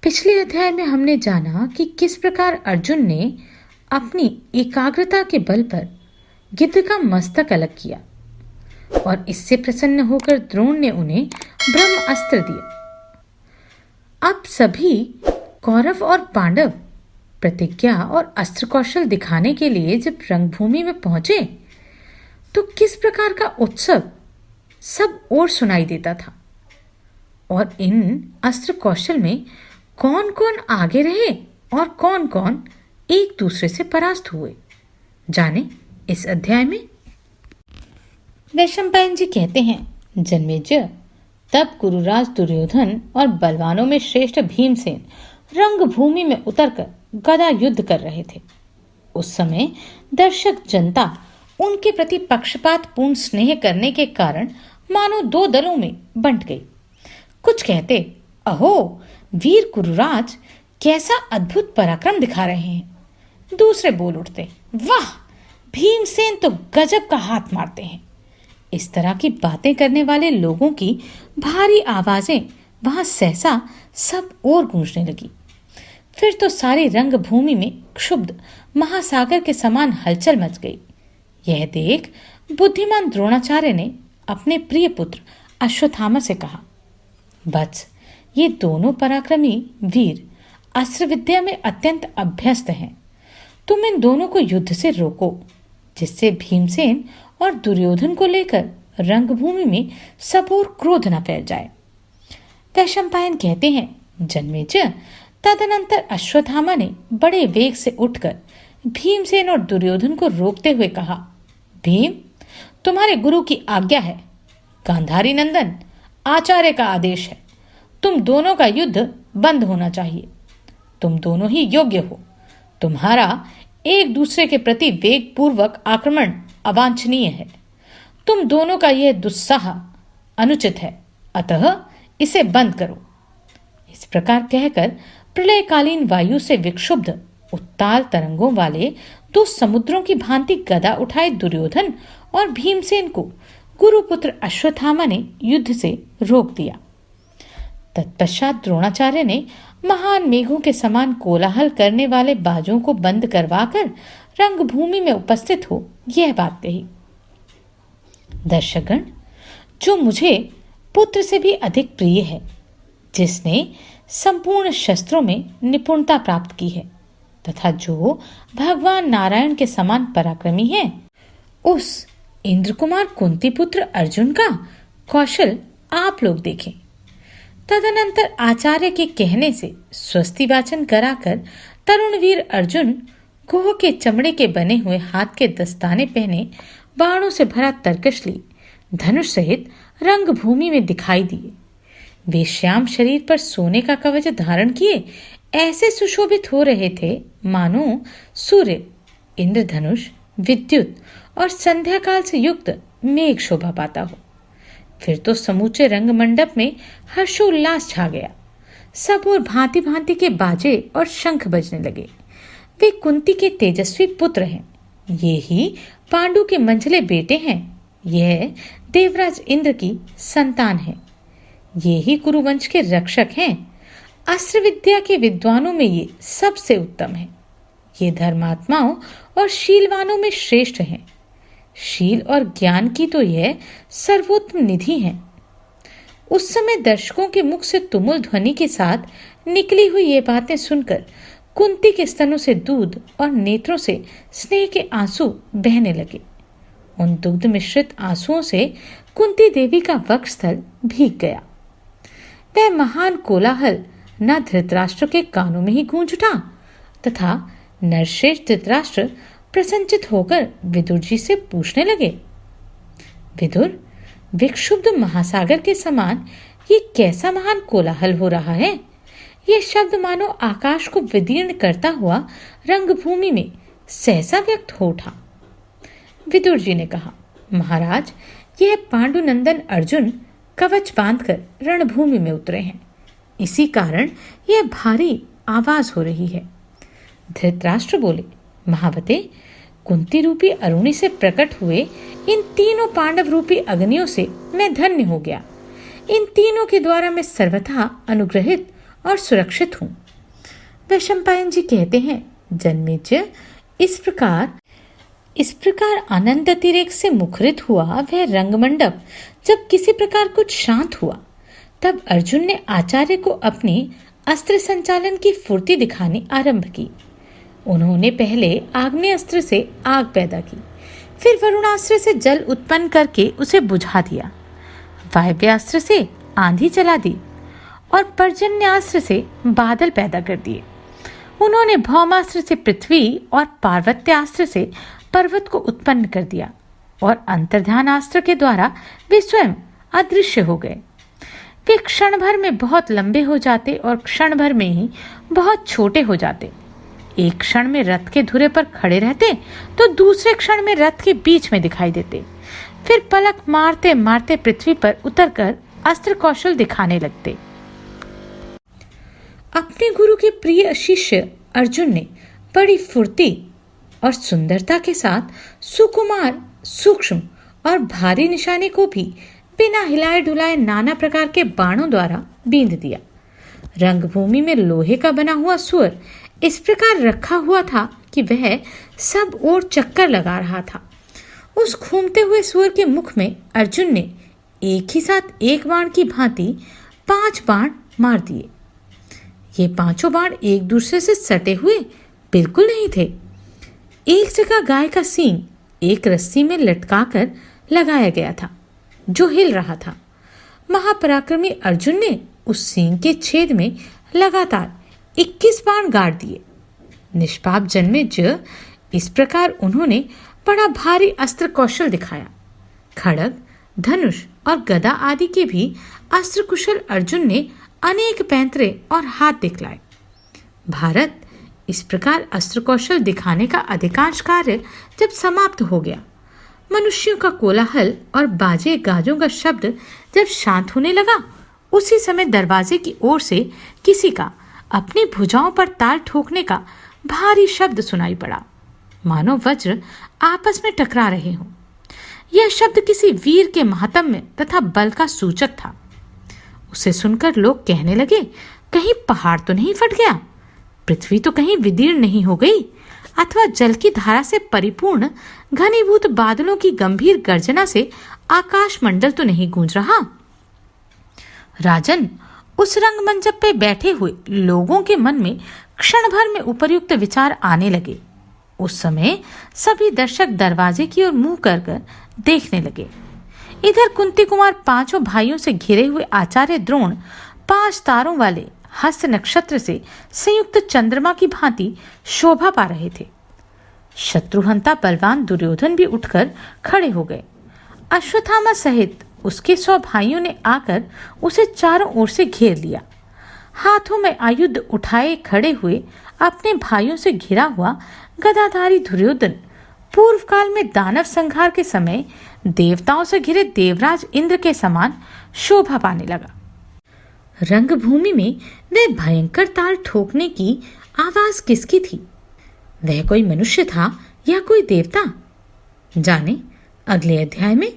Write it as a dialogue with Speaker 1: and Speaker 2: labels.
Speaker 1: पिछले अध्याय में हमने जाना कि किस प्रकार अर्जुन ने अपनी एकाग्रता के बल पर गिद्ध का मस्तक अलग किया और इससे प्रसन्न होकर द्रोण ने उन्हें ब्रह्म अस्त्र दिया। अब सभी कौरव और पांडव प्रतिज्ञा और अस्त्र कौशल दिखाने के लिए जब रंगभूमि में पहुंचे तो किस प्रकार का उत्सव सब ओर सुनाई देता था और इन अस्त्र कौशल में कौन कौन आगे रहे और कौन कौन एक दूसरे से परास्त हुए, जाने इस अध्याय में। वैशंपायन जी कहते हैं, जन्मेजय, तब कुरुराज दुर्योधन और बलवानों में श्रेष्ठ भीमसेन रंगभूमि में उतरकर गदा युद्ध कर रहे थे। उस समय दर्शक जनता उनके प्रति पक्षपात पूर्ण स्नेह करने के कारण मानो दो दलों में बंट गई। कुछ कहते, अहो वीर कुरुराज कैसा अद्भुत पराक्रम दिखा रहे हैं। दूसरे बोल उठते, वाह भीमसेन तो गजब का हाथ मारते हैं। इस तरह की बातें करने वाले लोगों की भारी आवाजें वहां सहसा सब ओर गूंजने लगी। फिर तो सारी रंगभूमि में क्षुब्ध महासागर के समान हलचल मच गई। यह देख बुद्धिमान द्रोणाचार्य ने अपने प्रिय पुत्र अश्वत्थामा से कहा, वत्स, ये दोनों पराक्रमी वीर अस्त्र विद्या में अत्यंत अभ्यस्त हैं। तुम इन दोनों को युद्ध से रोको, जिससे भीमसेन और दुर्योधन को लेकर रंगभूमि में सब ओर क्रोध न फैल जाए। वैशंपायन कहते हैं, जन्मेजय, तदनंतर अश्वत्थामा ने बड़े वेग से उठकर भीमसेन और दुर्योधन को रोकते हुए कहा, भीम, तुम्हारे गुरु की आज्ञा है। गांधारी नंदन, आचार्य का आदेश है। तुम दोनों का युद्ध बंद होना चाहिए। तुम दोनों ही योग्य हो। तुम्हारा एक दूसरे के प्रति वेग पूर्वक आक्रमण अवांछनीय है। तुम दोनों का यह दुस्साह अनुचित है, अतः इसे बंद करो। इस प्रकार कहकर प्रलयकालीन वायु से विक्षुब्ध उत्ताल तरंगों वाले दो समुद्रों की भांति गदा उठाए दुर्योधन और भीमसेन को गुरुपुत्र अश्वत्थामा ने युद्ध से रोक दिया। तत्पश्चात द्रोणाचार्य ने महान मेघों के समान कोलाहल करने वाले बाजों को बंद करवाकर रंगभूमि में उपस्थित हो यह बात कही, दर्शकगण, जो मुझे पुत्र से भी अधिक प्रिय है, जिसने संपूर्ण शस्त्रों में निपुणता प्राप्त की है तथा जो भगवान नारायण के समान पराक्रमी है, उस इंद्र कुमार कुंती पुत्र अर्जुन का कौशल आप लोग देखें। तदनंतर आचार्य के कहने से स्वस्ति वाचन कराकर तरुण वीर अर्जुन गोह के चमड़े के बने हुए हाथ के दस्ताने पहने बाणों से भरा तरकश ली धनुष सहित रंगभूमि में दिखाई दिए। वे श्याम शरीर पर सोने का कवच धारण किए ऐसे सुशोभित हो रहे थे मानो सूर्य, इंद्रधनुष, विद्युत और संध्या काल से युक्त मेघ शोभा पाता हो। फिर तो समूचे रंग मंडप में हर्षोल्लास छा गया। सब और भांति भांति के बाजे और शंख बजने लगे। वे कुंती के तेजस्वी पुत्र हैं। ये ही पांडु के मंझले बेटे हैं। यह देवराज इंद्र की संतान है। ये ही कुरुवंश के रक्षक हैं। अस्त्र विद्या के विद्वानों में ये सबसे उत्तम है। ये धर्मात्माओं और शीलवानों में श्रेष्ठ हैं। शील और ज्ञान की तो यह सर्वोत्तम निधि है। उस समय दर्शकों के मुख से तुमुल ध्वनि के साथ निकली हुई ये बातें सुनकर कुंती के स्तनों से दूध और नेत्रों से स्नेह के आंसू बहने लगे। उन दुग्ध मिश्रित आंसुओं से कुंती देवी का वक्षस्थल भीग गया। वह महान कोलाहल न धृतराष्ट्र के कानों में ही गूंज उठा तथा नरश्रेष्ठ धृतराष्ट्र प्रसन्नचित होकर विदुर जी से पूछने लगे, विदुर, विक्षुब्ध महासागर के समान ये कैसा महान कोलाहल हो रहा है? ये शब्द मानो आकाश को विदीर्ण करता हुआ रंगभूमि में सहसा व्यक्त हो उठा। विदुर जी ने कहा, महाराज, यह पांडुनंदन अर्जुन कवच बांधकर रणभूमि में उतरे हैं। इसी कारण यह भारी आवाज हो रही है। धृतराष्ट्र बोले, महावते, कुंती रूपी अरुणी से प्रकट हुए इन तीनों पांडव रूपी अग्नियों से मैं धन्य हो गया। इन तीनों के द्वारा मैं सर्वथा अनुग्रहित और सुरक्षित हूँ। वैशंपायन जी कहते हैं, जन्मेजय इस प्रकार आनंद अतिरेक से मुखरित हुआ वह रंगमंडप जब किसी प्रकार कुछ शांत हुआ, तब अर्जुन ने आचार्य को अपनी अस्त्र संचालन की फुर्ती दिखानी आरंभ की। उन्होंने पहले आग्नेय अस्त्र से आग पैदा की, फिर वरुणास्त्र से जल उत्पन्न करके उसे बुझा दिया, वायव्यास्त्र से आंधी चला दी और पर्जन्यास्त्र से बादल पैदा कर दिए। उन्होंने भौमास्त्र से पृथ्वी और पार्वत्यास्त्र से पर्वत को उत्पन्न कर दिया और अंतर्ध्यानास्त्र के द्वारा वे स्वयं अदृश्य हो गए। वे क्षण भर में बहुत लंबे हो जाते और क्षण भर में ही बहुत छोटे हो जाते। एक क्षण में रथ के धुरे पर खड़े रहते तो दूसरे क्षण में रथ के बीच में दिखाई देते, फिर पलक मारते मारते पृथ्वी पर उतरकर अस्त्र कौशल दिखाने लगते। अपने गुरु के प्रिय शिष्य अर्जुन ने बड़ी फुर्ती और सुंदरता के साथ सुकुमार, सूक्ष्म और भारी निशाने को भी बिना हिलाए डुलाए नाना प्रकार के बाणों द्वारा बींध दिया। रंगभूमि में लोहे का बना हुआ सुअर इस प्रकार रखा हुआ था कि वह सब ओर चक्कर लगा रहा था। उस घूमते हुए सुअर के मुख में अर्जुन ने एक ही साथ एक बाण की भांति 5 बाण मार दिए। ये 5 बाण एक दूसरे से सटे हुए बिल्कुल नहीं थे। एक जगह गाय का सींग एक रस्सी में लटकाकर लगाया गया था जो हिल रहा था। महापराक्रमी अर्जुन ने उस सींग के छेद में लगातार 21 बाण गाड़ दिए। निष्पाप जन्मेजय, इस प्रकार उन्होंने बड़ा भारी अस्त्र कौशल दिखाया। खड़ग, धनुष और गदा आदि के भी अस्त्र कुशल अर्जुन ने अनेक पैंतरे और हाथ दिखलाए। भारत इस प्रकार अस्त्र कौशल दिखाने का अधिकांश कार्य जब समाप्त हो गया, मनुष्यों का कोलाहल और बाजे गाजों का शब्द जब शांत होने लगा, उसी समय दरवाजे की ओर से किसी का अपनी भुजाओं पर ताल ठोकने का भारी शब्द सुनाई पड़ा, मानो वज्र आपस में टकरा रहे हों। यह शब्द किसी वीर के महात्म्य तथा बल का सूचक था। उसे सुनकर लोग कहने लगे, कहीं पहाड़ तो नहीं फट गया, पृथ्वी तो कहीं विदीर्ण नहीं हो गई, अथवा जल की धारा से परिपूर्ण घनीभूत बादलों की गंभीर गर्जना से आकाश मंडल तो नहीं गूंज रहा। राजन, उस रंगमंचप पे बैठे हुए लोगों के मन में क्षण भर में उपर्युक्त विचार आने लगे। उस समय सभी दर्शक दरवाजे की ओर मुंह कर देखने लगे। इधर कुंती कुमार 5 भाइयों से घिरे हुए आचार्य द्रोण 5 तारों वाले हस्त नक्षत्र से संयुक्त चंद्रमा की भांति शोभा पा रहे थे। शत्रुहंता बलवान दुर्योधन भी उठकर खड़े हो गए। अश्वत्थामा सहित उसके 100 भाइयों ने आकर उसे चारों ओर से घेर लिया। हाथों में आयुध उठाए खड़े हुए अपने भाइयों से घिरा हुआ गदाधारी दुर्योधन पूर्व काल में दानव संहार के समय देवताओं से घिरे देवराज इंद्र के समान शोभा पाने लगा। रंगभूमि में वह भयंकर ताल ठोकने की आवाज किसकी थी? वह कोई मनुष्य था या कोई देवता? जाने अगले अध्याय में।